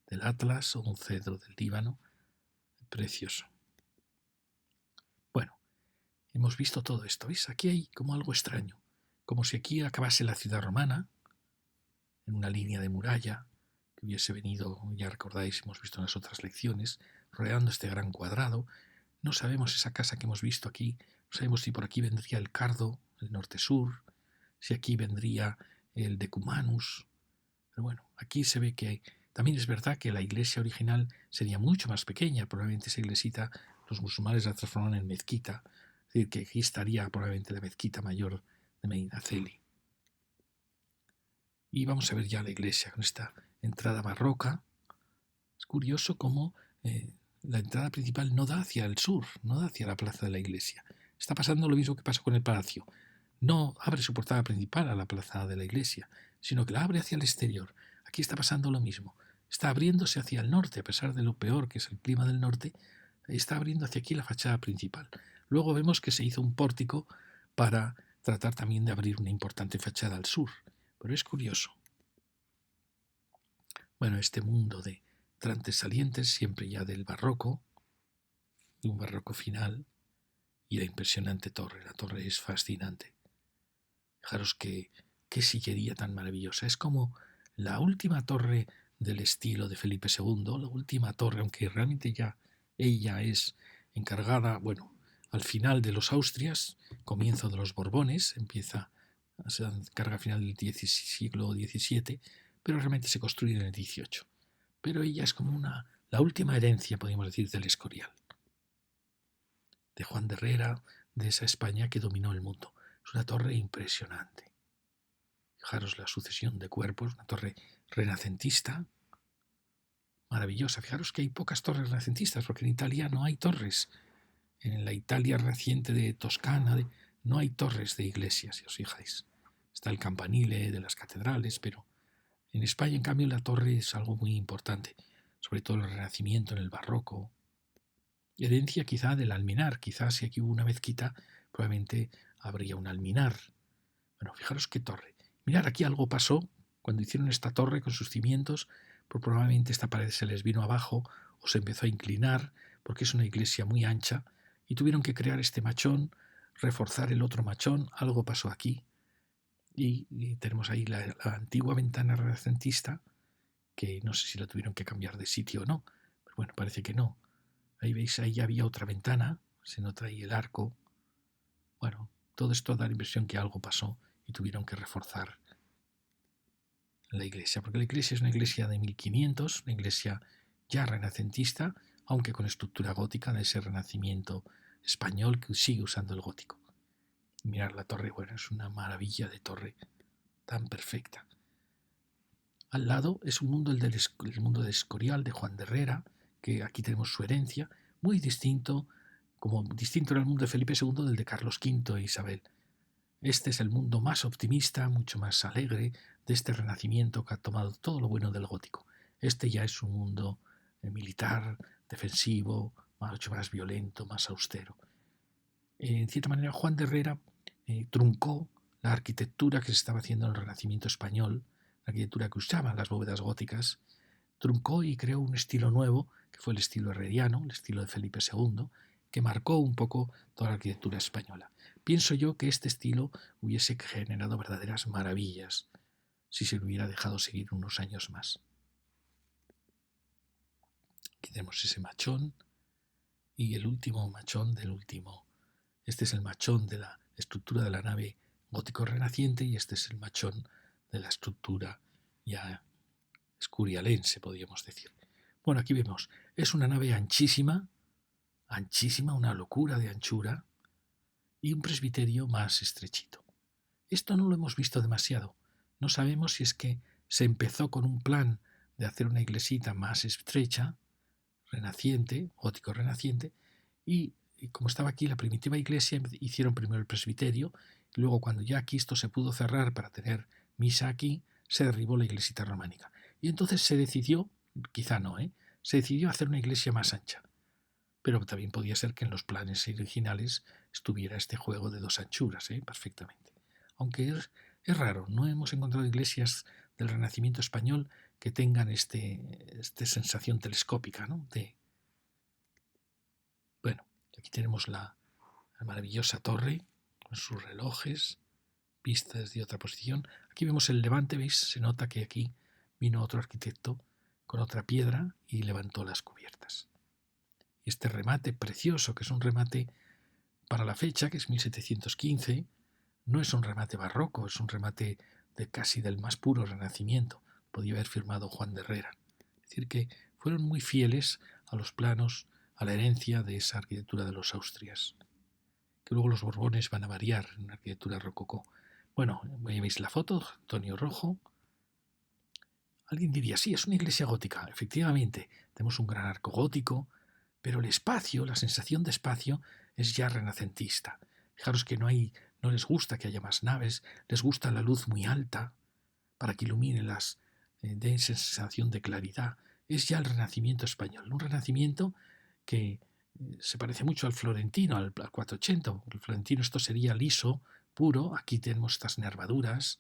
del Atlas o un cedro del Líbano. Precioso. Bueno, hemos visto todo esto. ¿Veis? Aquí hay como algo extraño. Como si aquí acabase la ciudad romana, en una línea de muralla, que hubiese venido, ya recordáis, hemos visto en las otras lecciones, rodeando este gran cuadrado. No sabemos esa casa que hemos visto aquí, no sabemos si por aquí vendría el Cardo, el norte-sur, si aquí vendría el Decumanus. Pero bueno, aquí se ve que también es verdad que la iglesia original sería mucho más pequeña. Probablemente esa iglesita los musulmanes la transformaron en mezquita. Es decir, que aquí estaría probablemente la mezquita mayor de Medinaceli. Y vamos a ver ya la iglesia con esta entrada barroca. Es curioso cómo la entrada principal no da hacia el sur, no da hacia la plaza de la iglesia. Está pasando lo mismo que pasó con el palacio. No abre su portada principal a la plaza de la iglesia, sino que la abre hacia el exterior. Aquí está pasando lo mismo. Está abriéndose hacia el norte, a pesar de lo peor que es el clima del norte, está abriendo hacia aquí la fachada principal. Luego vemos que se hizo un pórtico para tratar también de abrir una importante fachada al sur. Pero es curioso. Bueno, este mundo de trantes salientes, siempre ya del barroco, de un barroco final, y la impresionante torre. La torre es fascinante. Fijaros qué sillería tan maravillosa. Es como la última torre del estilo de Felipe II, la última torre, aunque realmente ya ella es encargada, bueno, al final de los Austrias, comienzo de los Borbones, se encarga al final del siglo XVII, pero realmente se construye en el XVIII. Pero ella es como la última herencia, podríamos decir, del Escorial, de Juan de Herrera, de esa España que dominó el mundo. Es una torre impresionante. Fijaros la sucesión de cuerpos, una torre renacentista, maravillosa. Fijaros que hay pocas torres renacentistas, porque en Italia no hay torres. En la Italia reciente de Toscana no hay torres de iglesias, si os fijáis. Está el campanile de las catedrales, pero en España, en cambio, la torre es algo muy importante, sobre todo el Renacimiento, en el Barroco. Herencia quizá del alminar, quizás si aquí hubo una mezquita, probablemente habría un alminar. Bueno, fijaros qué torre. Mirad, aquí algo pasó cuando hicieron esta torre con sus cimientos, pues probablemente esta pared se les vino abajo o se empezó a inclinar, porque es una iglesia muy ancha, y tuvieron que crear este machón, reforzar el otro machón, algo pasó aquí, y tenemos ahí la antigua ventana renacentista, que no sé si la tuvieron que cambiar de sitio o no, pero bueno, parece que no. Ahí veis, ahí ya había otra ventana, se nota ahí el arco. Bueno, todo esto da la impresión que algo pasó y tuvieron que reforzar la iglesia, porque la iglesia es una iglesia de 1500, una iglesia ya renacentista, aunque con estructura gótica de ese renacimiento español que sigue usando el gótico. Mirar la torre, bueno, es una maravilla de torre tan perfecta. Al lado es un mundo, el mundo de Escorial, de Juan de Herrera, que aquí tenemos su herencia, muy distinto, como distinto era el mundo de Felipe II del de Carlos V e Isabel. Este es el mundo más optimista, mucho más alegre, de este renacimiento que ha tomado todo lo bueno del gótico. Este ya es un mundo militar, defensivo, mucho más violento, más austero. En cierta manera, Juan de Herrera truncó la arquitectura que se estaba haciendo en el Renacimiento español, la arquitectura que usaban las bóvedas góticas, truncó y creó un estilo nuevo, que fue el estilo herreriano, el estilo de Felipe II, que marcó un poco toda la arquitectura española. Pienso yo que este estilo hubiese generado verdaderas maravillas si se lo hubiera dejado seguir unos años más. Aquí tenemos ese machón y el último machón del último. Este es el machón de la estructura de la nave gótico renaciente y este es el machón de la estructura ya escurialense, podríamos decir. Bueno, aquí vemos, es una nave anchísima, una locura de anchura, y un presbiterio más estrechito. Esto no lo hemos visto demasiado. No sabemos si es que se empezó con un plan de hacer una iglesita más estrecha, renaciente, gótico renaciente, y como estaba aquí la primitiva iglesia, hicieron primero el presbiterio, y luego cuando ya aquí esto se pudo cerrar para tener misa aquí, se derribó la iglesita románica. Y entonces se decidió, quizá no, se decidió hacer una iglesia más ancha. Pero también podía ser que en los planes originales estuviera este juego de 2 anchuras, perfectamente. Aunque es raro, no hemos encontrado iglesias del Renacimiento español que tengan esta sensación telescópica, ¿no? Bueno, aquí tenemos la maravillosa torre con sus relojes, vista desde otra posición. Aquí vemos el levante, ¿veis? Se nota que aquí vino otro arquitecto con otra piedra y levantó las cubiertas. Y este remate precioso, que es un remate para la fecha, que es 1715, no es un remate barroco, es un remate casi del más puro Renacimiento. Podía haber firmado Juan de Herrera. Es decir, que fueron muy fieles a los planos, a la herencia de esa arquitectura de los Austrias, que luego los Borbones van a variar en una arquitectura rococó. Bueno, ahí veis la foto, Antonio Rojo. Alguien diría, sí, es una iglesia gótica. Efectivamente, tenemos un gran arco gótico, pero el espacio, la sensación de espacio, es ya renacentista. Fijaros que no les gusta que haya más naves, les gusta la luz muy alta para que ilumine den sensación de claridad. Es ya el Renacimiento español, un Renacimiento que se parece mucho al florentino, al 480. El florentino esto sería liso, puro, aquí tenemos estas nervaduras.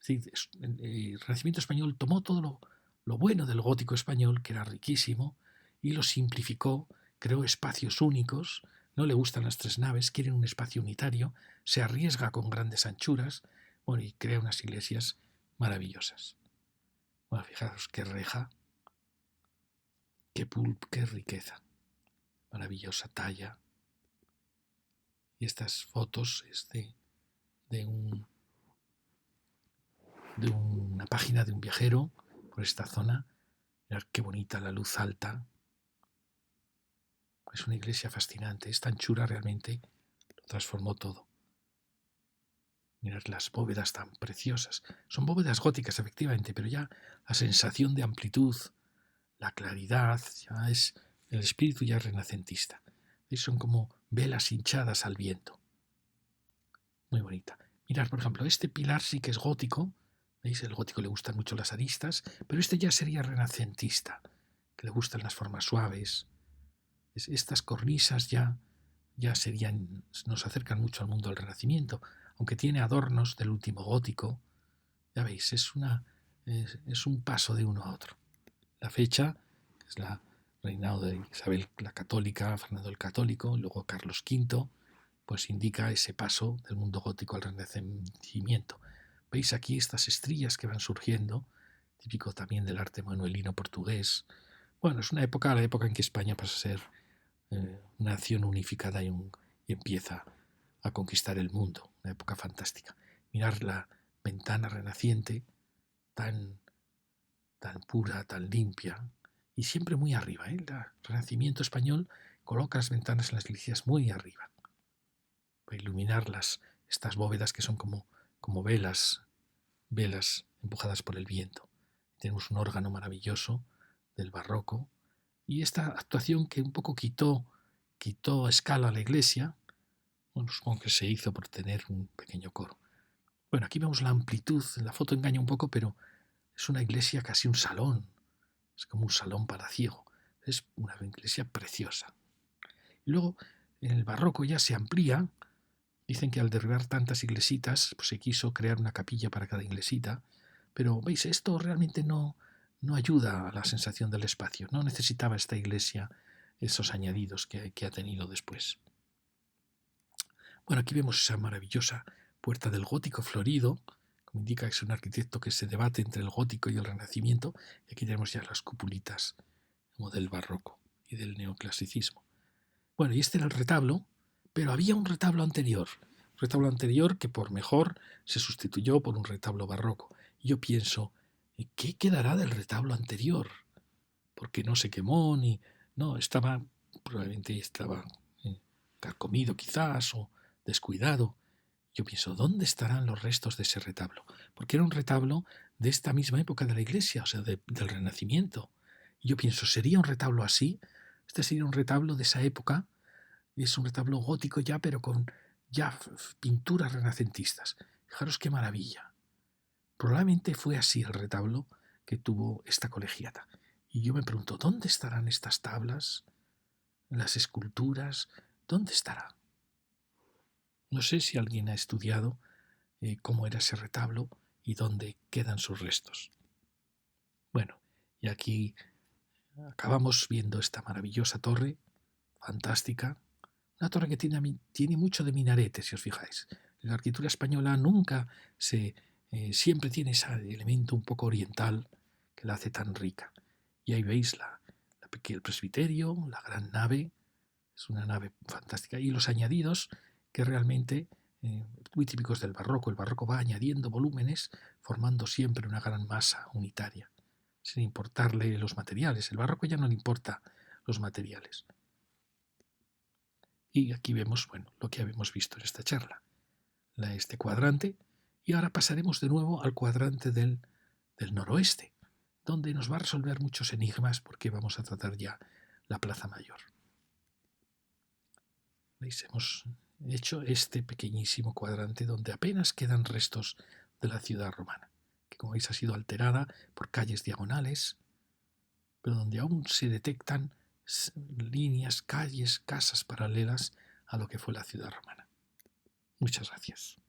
Es decir, el Renacimiento español tomó todo lo bueno del gótico español, que era riquísimo, y lo simplificó, creó espacios únicos, no le gustan las 3 naves, quieren un espacio unitario, se arriesga con grandes anchuras, bueno, y crea unas iglesias maravillosas. Bueno, fijaros qué reja, qué riqueza, maravillosa talla. Y estas fotos es de una página de un viajero por esta zona. Mirad qué bonita la luz alta. Es una iglesia fascinante. Esta anchura realmente lo transformó todo. Mirad las bóvedas tan preciosas. Son bóvedas góticas, efectivamente, pero ya la sensación de amplitud, la claridad, ya es el espíritu ya renacentista. ¿Veis? Son como velas hinchadas al viento. Muy bonita. Mirad, por ejemplo, este pilar sí que es gótico. ¿Veis? El gótico le gustan mucho las aristas, pero este ya sería renacentista, que le gustan las formas suaves. Estas cornisas ya nos acercan mucho al mundo del Renacimiento, aunque tiene adornos del último gótico. Ya veis, es un paso de uno a otro. La fecha es la reinado de Isabel la Católica, Fernando el Católico, luego Carlos V, pues indica ese paso del mundo gótico al Renacimiento. Veis aquí estas estrías que van surgiendo, típico también del arte manuelino portugués. Bueno, es la época en que España pasa a ser una nación unificada y empieza a conquistar el mundo, una época fantástica. Mirar la ventana renaciente, tan pura, tan limpia, y siempre muy arriba. El Renacimiento español coloca las ventanas en las iglesias muy arriba, para iluminar estas bóvedas que son como velas empujadas por el viento. Tenemos un órgano maravilloso del barroco, y esta actuación que un poco quitó escala a la iglesia, bueno, supongo que se hizo por tener un pequeño coro. Bueno, aquí vemos la amplitud, la foto engaña un poco, pero es una iglesia casi un salón, es como un salón para ciego, es una iglesia preciosa. Y luego, en el barroco ya se amplía, dicen que al derribar tantas iglesitas, pues se quiso crear una capilla para cada iglesita, pero veis, esto realmente no ayuda a la sensación del espacio, no necesitaba esta iglesia esos añadidos que ha tenido después. Bueno, aquí vemos esa maravillosa puerta del gótico florido, como indica que es un arquitecto que se debate entre el gótico y el renacimiento, y aquí tenemos ya las cupulitas como del barroco y del neoclasicismo. Bueno, y este era el retablo, pero había un retablo anterior que por mejor se sustituyó por un retablo barroco. Y yo pienso, ¿qué quedará del retablo anterior? Porque no se quemó probablemente estaba carcomido quizás o descuidado. Yo pienso, ¿dónde estarán los restos de ese retablo? Porque era un retablo de esta misma época de la Iglesia, o sea, del Renacimiento. Y yo pienso, ¿sería un retablo así? Este sería un retablo de esa época, y es un retablo gótico ya, pero con ya pinturas renacentistas. Fijaros qué maravilla. Probablemente fue así el retablo que tuvo esta colegiata. Y yo me pregunto, ¿dónde estarán estas tablas, las esculturas? ¿Dónde estará? No sé si alguien ha estudiado cómo era ese retablo y dónde quedan sus restos. Bueno, y aquí acabamos viendo esta maravillosa torre, fantástica, una torre que tiene mucho de minarete, si os fijáis. La arquitectura española nunca siempre tiene ese elemento un poco oriental que la hace tan rica. Y ahí veis el presbiterio, la gran nave, es una nave fantástica, y los añadidos que realmente, muy típicos del barroco. El barroco va añadiendo volúmenes, formando siempre una gran masa unitaria, sin importarle los materiales. El barroco ya no le importa los materiales. Y aquí vemos, bueno, lo que habíamos visto en esta charla, este cuadrante, y ahora pasaremos de nuevo al cuadrante del noroeste, donde nos va a resolver muchos enigmas porque vamos a tratar ya la Plaza Mayor. ¿Veis? Hemos hecho este pequeñísimo cuadrante donde apenas quedan restos de la ciudad romana, que como veis ha sido alterada por calles diagonales, pero donde aún se detectan líneas, calles, casas paralelas a lo que fue la ciudad romana. Muchas gracias.